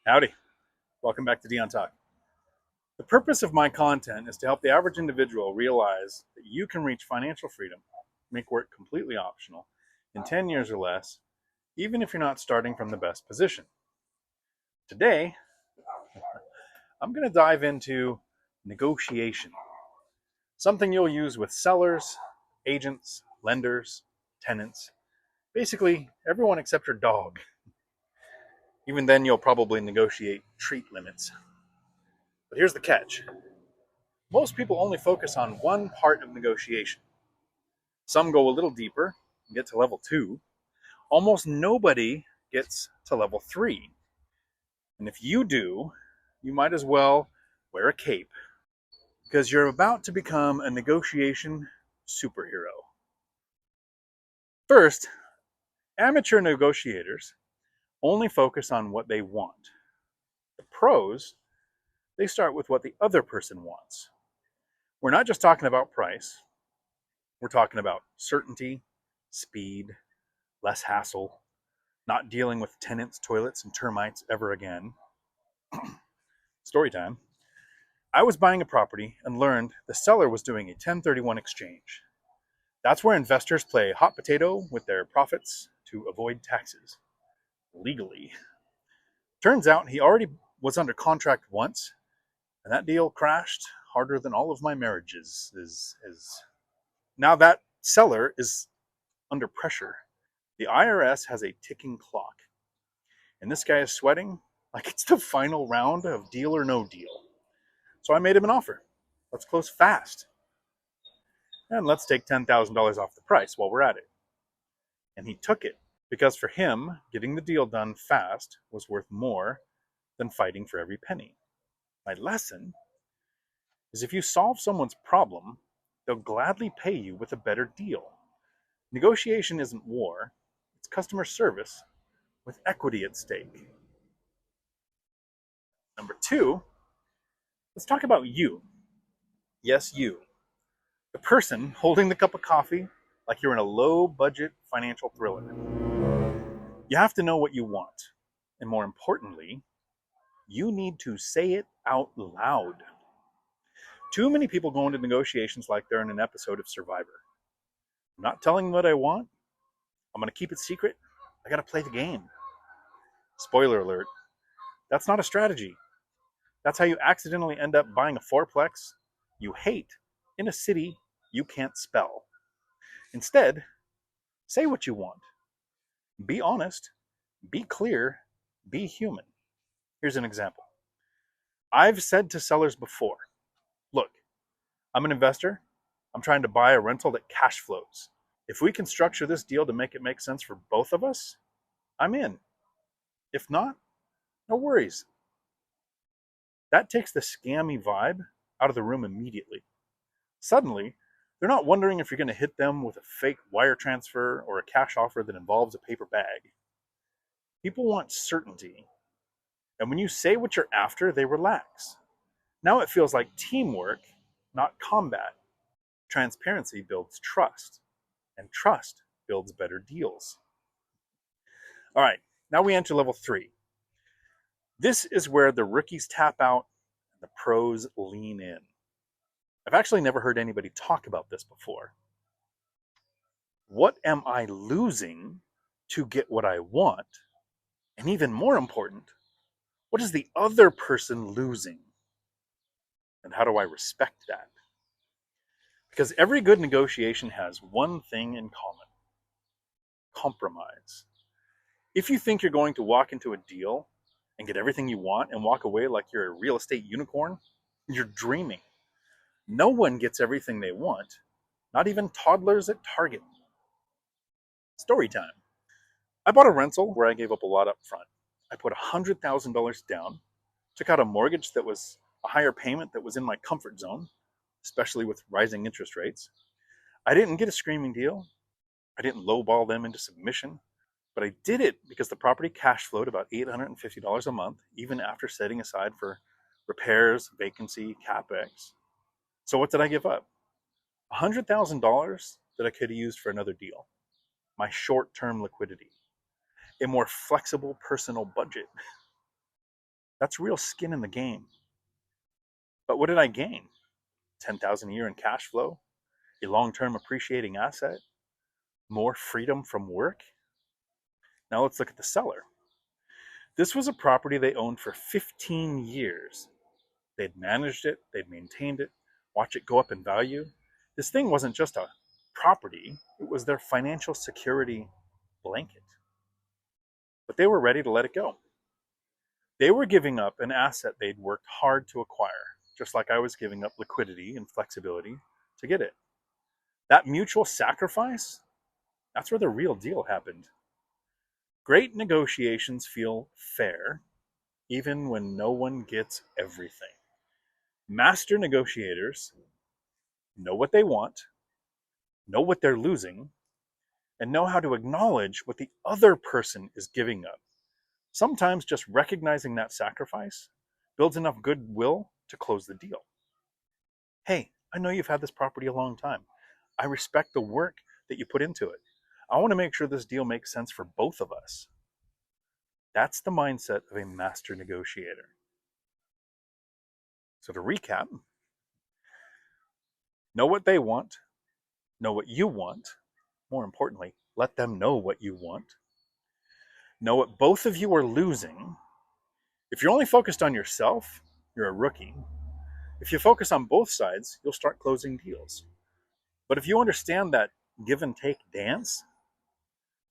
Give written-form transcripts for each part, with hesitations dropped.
Howdy. Welcome back to Dion Talk. The purpose of my content is to help the average individual realize that you can reach financial freedom, make work completely optional, in 10 years or less, even if you're not starting from the best position. Today, I'm going to dive into negotiation, something you'll use with sellers, agents, lenders, tenants, basically everyone except your dog. Even then, you'll probably negotiate treat limits. But here's the catch. Most people only focus on one part of negotiation. Some go a little deeper and get to level 2. Almost nobody gets to level 3. And if you do, you might as well wear a cape because you're about to become a negotiation superhero. First, amateur negotiators only focus on what they want. The pros, they start with what the other person wants. We're not just talking about price. We're talking about certainty, speed, less hassle, not dealing with tenants, toilets, and termites ever again. Story time. I was buying a property and learned the seller was doing a 1031 exchange. That's where investors play hot potato with their profits to avoid taxes. Legally. Turns out he already was under contract once, and that deal crashed harder than all of my marriages. Now that seller is under pressure. The IRS has a ticking clock, and this guy is sweating like it's the final round of deal or no deal. So I made him an offer. Let's close fast. And let's take $10,000 off the price while we're at it. And he took it because for him, getting the deal done fast was worth more than fighting for every penny. My lesson is if you solve someone's problem, they'll gladly pay you with a better deal. Negotiation isn't war, it's customer service with equity at stake. Number 2, let's talk about you. Yes, you. The person holding the cup of coffee like you're in a low-budget financial thriller. You have to know what you want. And more importantly, you need to say it out loud. Too many people go into negotiations like they're in an episode of Survivor. I'm not telling them what I want. I'm going to keep it secret. I got to play the game. Spoiler alert. That's not a strategy. That's how you accidentally end up buying a fourplex you hate in a city you can't spell. Instead, say what you want. Be honest. Be clear. Be human. Here's an example. I've said to sellers before, look, I'm an investor. I'm trying to buy a rental that cash flows. If we can structure this deal to make it make sense for both of us, I'm in. If not, no worries. That takes the scammy vibe out of the room immediately. Suddenly, they're not wondering if you're going to hit them with a fake wire transfer or a cash offer that involves a paper bag. People want certainty. And when you say what you're after, they relax. Now it feels like teamwork, not combat. Transparency builds trust, and trust builds better deals. All right, now we enter level 3. This is where the rookies tap out and the pros lean in. I've actually never heard anybody talk about this before. What am I losing to get what I want? And even more important, what is the other person losing? And how do I respect that? Because every good negotiation has one thing in common: compromise. If you think you're going to walk into a deal and get everything you want and walk away like you're a real estate unicorn, you're dreaming. No one gets everything they want, not even toddlers at Target. Story time. I bought a rental where I gave up a lot up front. I put $100,000 down, took out a mortgage that was a higher payment that was in my comfort zone, especially with rising interest rates. I didn't get a screaming deal. I didn't lowball them into submission, but I did it because the property cash flowed about $850 a month, even after setting aside for repairs, vacancy, CapEx. So what did I give up? $100,000 that I could have used for another deal. My short-term liquidity. A more flexible personal budget. That's real skin in the game. But what did I gain? 10,000 a year in cash flow, a long-term appreciating asset, more freedom from work. Now let's look at the seller. This was a property they owned for 15 years. They'd managed it, they'd maintained it, watch it go up in value. This thing wasn't just a property, it was their financial security blanket. But they were ready to let it go. They were giving up an asset they'd worked hard to acquire, just like I was giving up liquidity and flexibility to get it. That mutual sacrifice, that's where the real deal happened. Great negotiations feel fair, even when no one gets everything. Master negotiators know what they want, know what they're losing, and know how to acknowledge what the other person is giving up. Sometimes just recognizing that sacrifice builds enough goodwill to close the deal. Hey, I know you've had this property a long time. I respect the work that you put into it. I want to make sure this deal makes sense for both of us. That's the mindset of a master negotiator. So to recap, know what they want, know what you want. More importantly, let them know what you want. Know what both of you are losing. If you're only focused on yourself, you're a rookie. If you focus on both sides, you'll start closing deals. But if you understand that give and take dance,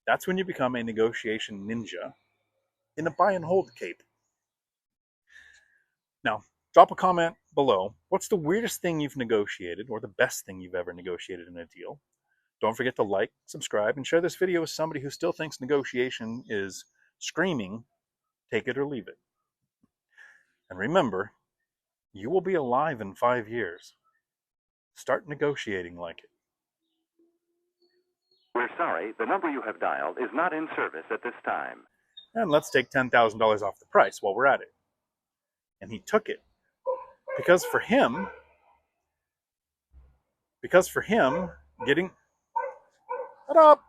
that's when you become a negotiation ninja in a buy and hold cape. Now, drop a comment below. What's the weirdest thing you've negotiated or the best thing you've ever negotiated in a deal? Don't forget to like, subscribe, and share this video with somebody who still thinks negotiation is screaming, take it or leave it. And remember, you will be alive in 5 years. Start negotiating like it. We're sorry, the number you have dialed is not in service at this time. And let's take $10,000 off the price while we're at it. And he took it. Because for him, getting... Shut up!